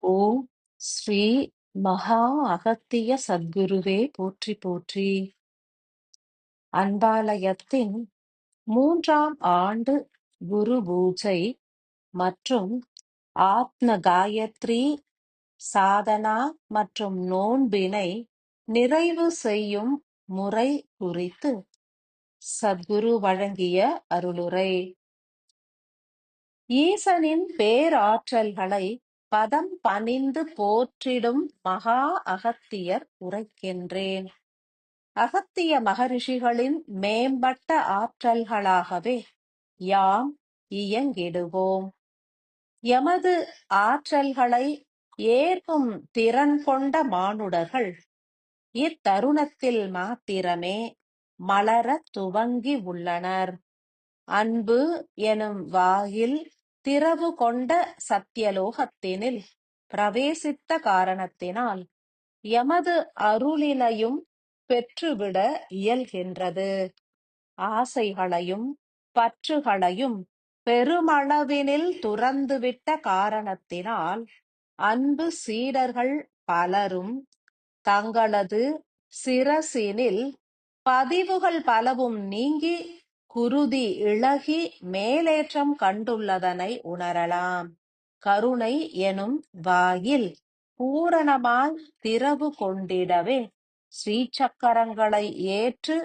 ஓம் ஸ்ரீ மகா அகத்திய சத்குருவே போற்றி போற்றி. அன்பாலயத்தின் 3ஆம் ஆண்டு குரு பூஜை மற்றும் ஆத்ம காயத்ரி சாதனா மற்றும் நோன்பினை நிறைவு செய்யும் முறை குறித்து சத்குரு வழங்கிய அருளுரை. ஈசனின் பேராற்றல்களை பதம் பணிந்து போற்றிடும் மகா அகத்தியர் உரைக்கின்றேன். அகத்திய மகரிஷிகளின் மேம்பட்ட ஆற்றல்களாகவே யாம் இயங்கிடுவோம். எமது ஆற்றல்களை ஏற்கும் திறன் கொண்ட மானுடர்கள் இத்தருணத்தில் மாத்திரமே மலரத் துவங்கி உள்ளனர். அன்பு எனும் வாயில் திறவு கொண்ட சத்தியலோகத்தினில் பிரவேசித்த காரணத்தினால் எமது அருளினையும் பெற்றுவிட இயல்கின்றது. ஆசைகளையும் பற்றுகளையும் பெருமளவினில் துறந்துவிட்ட காரணத்தினால் அன்பு சீடர்கள் பலரும் தங்களது சிரசினில் பதிவுகள் பலவும் நீங்கி குருதி இளகி மேலேற்றம் கண்டுள்ளதனை உணரலாம். கருணை எனும் வாயில் பூரணமாய் திறவு கொண்டிடவே ஸ்ரீசக்கரங்களை ஏற்று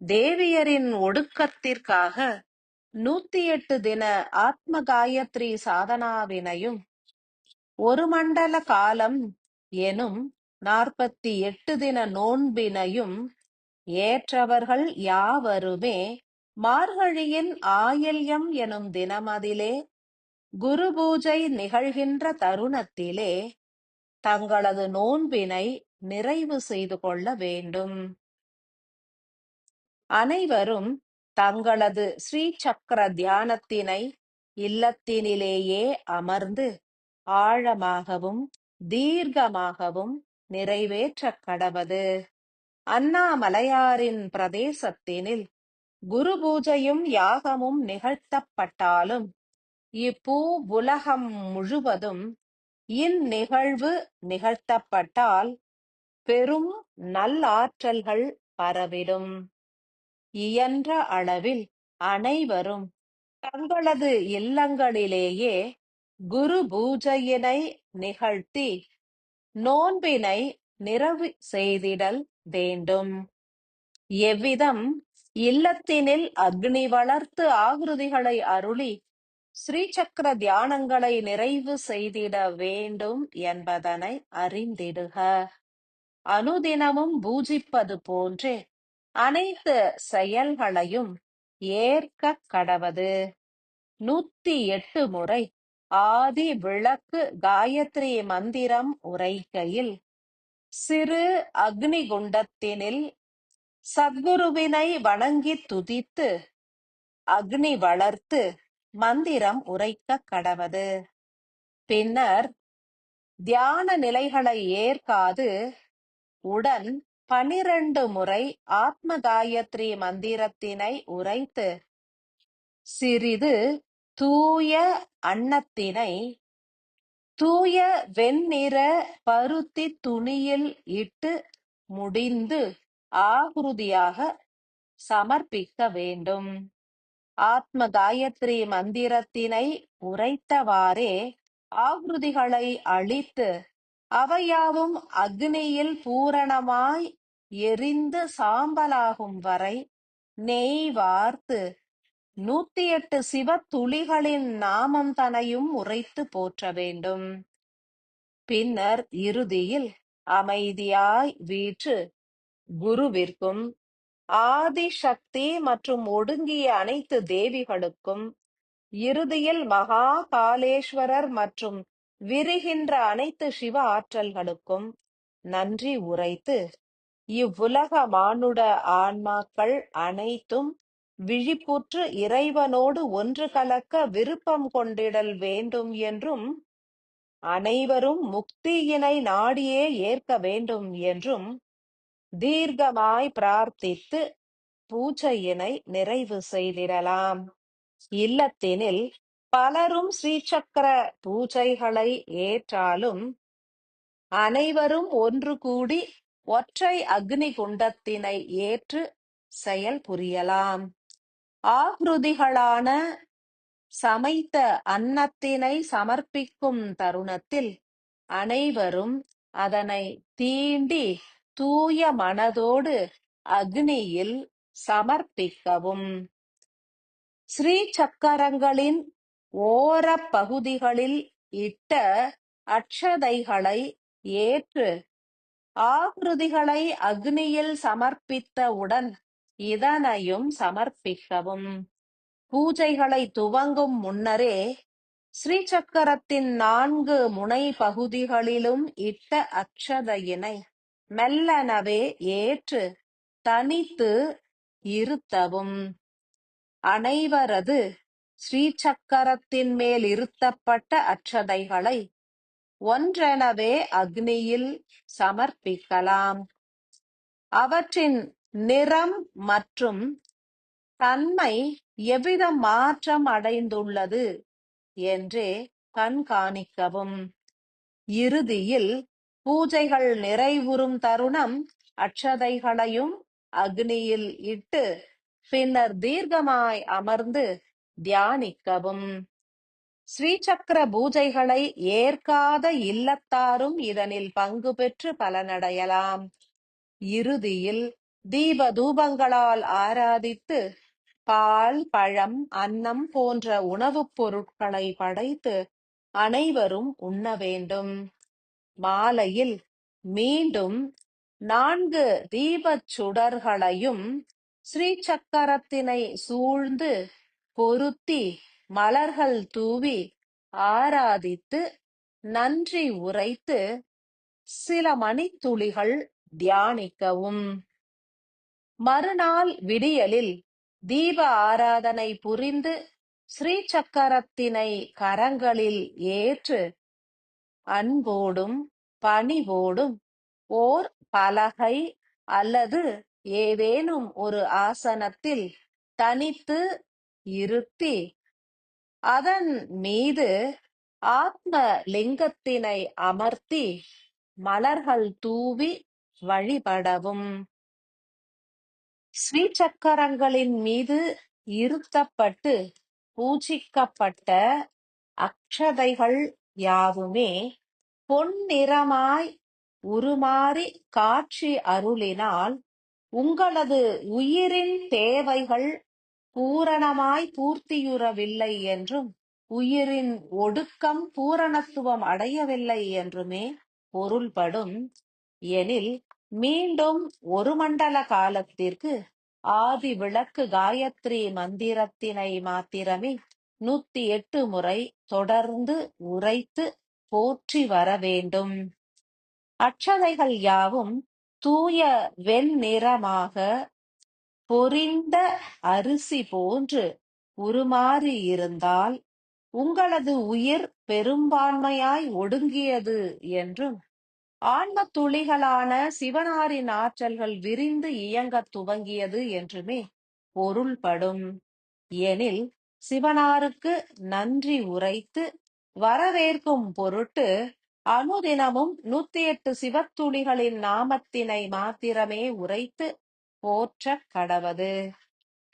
தேவியரின் ஒடுக்கத்திற்காக 108 தின ஆத்ம காயத்ரி சாதனாவினையும் 1 மண்டல காலம் எனும் 48 தின நோன்பினையும் ஏற்றவர்கள் யாவருமே மார்கழியின் ஆயில்யம் எனும் தினமதிலே குரு பூஜை நிகழ்கின்ற தருணத்திலே தங்களது நோன்பினை நிறைவு செய்து கொள்ள வேண்டும். அனைவரும் தங்களது ஸ்ரீசக்கர தியானத்தினை இல்லத்தினிலேயே அமர்ந்து ஆழமாகவும் தீர்க்கமாகவும் நிறைவேற்றக் கடவது. அண்ணாமலையாரின் பிரதேசத்தினில் குரு பூஜையும் யாகமும் நிகழ்த்தப்பட்டாலும் இப்பூ உலகம் முழுவதும் இந்நிகழ்வு நிகழ்த்தப்பட்டால் பெரும் நல்லாற்றல்கள் பரவிடும். இயன்ற அளவில் அனைவரும் தங்களது இல்லங்களிலேயே குரு பூஜையினை நிகழ்த்தி நோன்பினை நிறைவு செய்திடல் வேண்டும். எவ்விதம் இல்லத்தினில் அக்னி வளர்த்து ஆகிருதிகளை அருளி ஸ்ரீசக்கர தியானங்களை நிறைவு செய்திட வேண்டும் என்பதனை அறிந்திடுக. அனுதினமும் பூஜிப்பது போன்றே அனைத்து செயல்களையும் ஏற்க கடவது. 108 முறை ஆதி விளக்கு காயத்ரி மந்திரம் உரைக்கையில் சிறு அக்னி குண்டத்தினில் சத்குருவினை வணங்கி துதித்து அக்னி வளர்த்து மந்திரம் உரைக்க கடவது. பின்னர் தியான நிலைகளை ஏற்காது உடன் 12 முறை ஆத்ம காயத்ரி மந்திரத்தினை உரைத்து சிறிது தூய அன்னத்தினை தூய வெண்ணிற பருத்தி துணியில் இட்டு முடிந்து ஆகுருதியாக சமர்ப்பிக்க வேண்டும். ஆத்ம காயத்ரி மந்திரத்தினை உரைத்தவாறே ஆகுருதிகளை அளித்து அவையாவும் அக்னியில் பூரணமாய் எரிந்து சாம்பலாகும் வரை நெய் வார்த்து 108 சிவ துளிகளின் நாமம் தனையும் உரைத்து போற்ற வேண்டும். பின்னர் இறுதியில் அமைதியாய் வீற்று குருவிற்கும் ஆதிசக்தி மற்றும் ஒடுங்கிய அனைத்து தேவிகளுக்கும் இறுதியில் மகா காலேஸ்வரர் மற்றும் விரிகின்ற அனைத்து சிவ ஆற்றல்களுக்கும் நன்றி உரைத்து இவ்வுலக மானுட ஆன்மாக்கள் அனைத்தும் விழிப்புற்று இறைவனோடு ஒன்று கலக்க விருப்பம் கொண்டிடல் வேண்டும் என்றும் அனைவரும் முக்தியினை நாடியே ஏற்க வேண்டும் என்றும் தீர்க்கமாய் பிரார்த்தித்து பூஜையினை நிறைவு செய்திடலாம். இல்லத்தினில் பலரும் ஸ்ரீசக்கர பூஜைகளை ஏற்றாலும் அனைவரும் ஒன்று கூடி ஒற்றை அக்னி குண்டத்தினை ஏற்று செயல் புரியலாம். ஆக்ருதிகளான சமைத்த அன்னத்தினை சமர்ப்பிக்கும் தருணத்தில் அனைவரும் அதனை தீண்டி தூய மனதோடு அக்னியில் சமர்ப்பிக்கவும். ஸ்ரீ சக்கரங்களின் ஓரப் பகுதிகளில் இட்ட அட்சதைகளை ஏற்று ஆக்ருதிகளை அக்னியில் சமர்ப்பித்தவுடன் இதனையும் சமர்ப்பிக்கவும். பூஜைகளை துவங்கும் முன்னரே ஸ்ரீசக்கரத்தின் 4 முனை பகுதிகளிலும் இட்ட அட்சதையினை மெல்லனவே ஏற்று தனித்து இருத்தவும். அனைவரது ஸ்ரீசக்கரத்தின் மேல் இருத்தப்பட்ட அட்சதைகளை ஒன்றெனவே அக்னியில் சமர்ப்பிக்கலாம். அவற்றின் நிறம் மற்றும் தன்மை எவ்வித மாற்றம் அடைந்துள்ளது என்றே கண்காணிக்கவும். இறுதியில் பூஜைகள் நிறைவுறும் தருணம் அட்சதைகளையும் அக்னியில் இட்டு பின்னர் தீர்க்கமாய் அமர்ந்து தியானிக்கவும். ஸ்ரீசக்கர பூஜைகளை ஏற்காத இல்லத்தாரும் இதனில் பங்கு பெற்று பலனடையலாம். இறுதியில் தீப தூபங்களால் ஆராதித்து பால், பழம், அன்னம் போன்ற உணவுப் பொருட்களை படைத்து அனைவரும் உண்ண வேண்டும். மாலையில் மீண்டும் 4 தீபச் சுடர்களையும் ஸ்ரீசக்கரத்தினை சூழ்ந்து பொருத்தி மலர்கள் தூவி ஆராதித்து நன்றி உரைத்து சில மணித்துளிகள் தியானிக்கவும். மறுநாள் விடியலில் தீப ஆராதனை புரிந்து ஸ்ரீசக்கரத்தினை கரங்களில் ஏற்று அன்போடும் பணிவோடும் ஓர் பலகை அல்லது ஏதேனும் ஒரு ஆசனத்தில் தனித்து இருத்தி அதன் மீது ஆத்ம லிங்கத்தினை அமர்த்தி மலர்கள் தூவி வழிபடவும். ஸ்ரீசக்கரங்களின் மீது இருத்தப்பட்டு பூஜிக்கப்பட்ட அக்ஷதைகள் யாவுமே பொன்னிறமாய் உருமாறி காட்சி அருளினால் உங்களது உயிரின் தேவைகள் பூரணமாய் பூர்த்தியுறவில்லை என்றும் உயிரின் ஒடுக்கம் பூரணத்துவம் அடையவில்லை என்றுமே பொருள்படும். எனில் மீண்டும் 1 மண்டல காலத்திற்கு ஆதி விளக்கு காயத்ரி மந்திரத்தினை மாத்திரமே 108 முறை தொடர்ந்து உரைத்து போற்றி வர வேண்டும். அட்சதைகள் யாவும் தூய வெண்ணிறமாக பொரிந்த அரிசி போன்று உருமாறி இருந்தால் உங்களது உயிர் பெரும்பான்மையாய் ஒடுங்கியது என்றும் ஆன்ம துளிகளான சிவனாரின் ஆற்றல்கள் விரிந்து இயங்கத் துவங்கியது என்றுமே பொருள்படும். எனில் சிவனாருக்கு நன்றி உரைத்து வரவேற்கும் பொருட்டு அனுதினமும் 108 சிவத்துளிகளின் நாமத்தினை மாத்திரமே உரைத்து போற்றக் கடவது.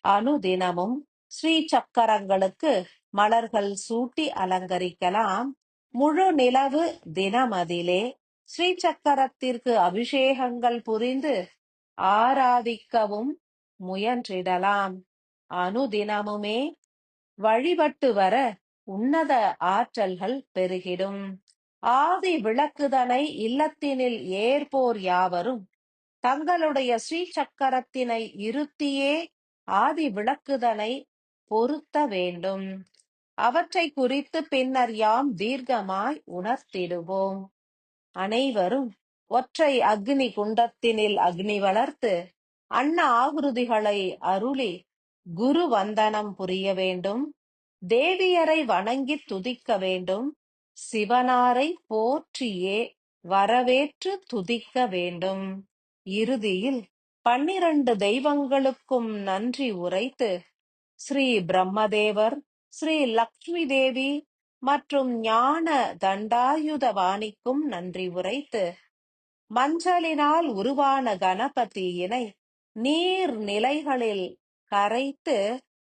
அனுதினமும் ஸ்ரீசக்கரங்களுக்கு மலர்கள் சூட்டி அலங்கரிக்கலாம். முழு நிலவு தினமதிலே ஸ்ரீசக்கரத்திற்கு அபிஷேகங்கள் புரிந்து ஆராதிக்கவும் முயன்றிடலாம். அனுதினமுமே வழிபட்டு வர உன்னத ஆற்றல்கள் பெருகிடும். ஆதி விளக்குதனை இல்லத்தினில் ஏற்போர் யாவரும் தங்களுடைய ஸ்ரீசக்கரத்தினை இருத்தியே ஆதி விளக்குதனை பொருத்த வேண்டும். அவற்றை குறித்து பின்னர் யாம் தீர்க்கமாய் உணர்த்திடுவோம். அனைவரும் ஒற்றை அக்னி குண்டத்தினில் அக்னி வளர்த்து அன்ன ஆகுருதிகளை அருளி குரு வந்தனம் புரிய வேண்டும். தேவியரை வணங்கி துதிக்க வேண்டும். சிவனாரை போற்றியே வரவேற்று துதிக்க வேண்டும். இறுதியில் 12 தெய்வங்களுக்கும் நன்றி உரைத்து ஸ்ரீ பிரம்மதேவர், ஸ்ரீ லக்ஷ்மி தேவி மற்றும் ஞான தண்டாயுதபாணிக்கும் நன்றி உரைத்து, மஞ்சளினால் உருவான கணபதியினை நீர் நிலைகளில் கரைத்து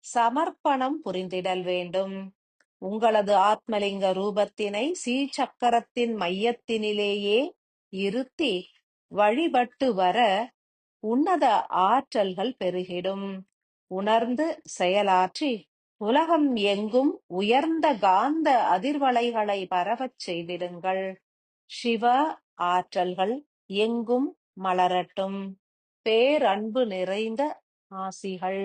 சமர்ப்பணம் புரிந்திடல் வேண்டும். உங்களது ஆத்மலிங்க ரூபத்தினை சீச்சக்கரத்தின் மையத்தினிலேயே இருத்தி வழிபட்டு வர உன்னத ஆற்றல்கள் பெருகிடும். உணர்ந்து செயலாற்றி உலகம் எங்கும் உயர்ந்த காந்த அதிர்வலைகளை பரவச் செய்திடுங்கள். சிவ ஆற்றல்கள் எங்கும் மலரட்டும். பேரன்பு நிறைந்த ஆசிகள்.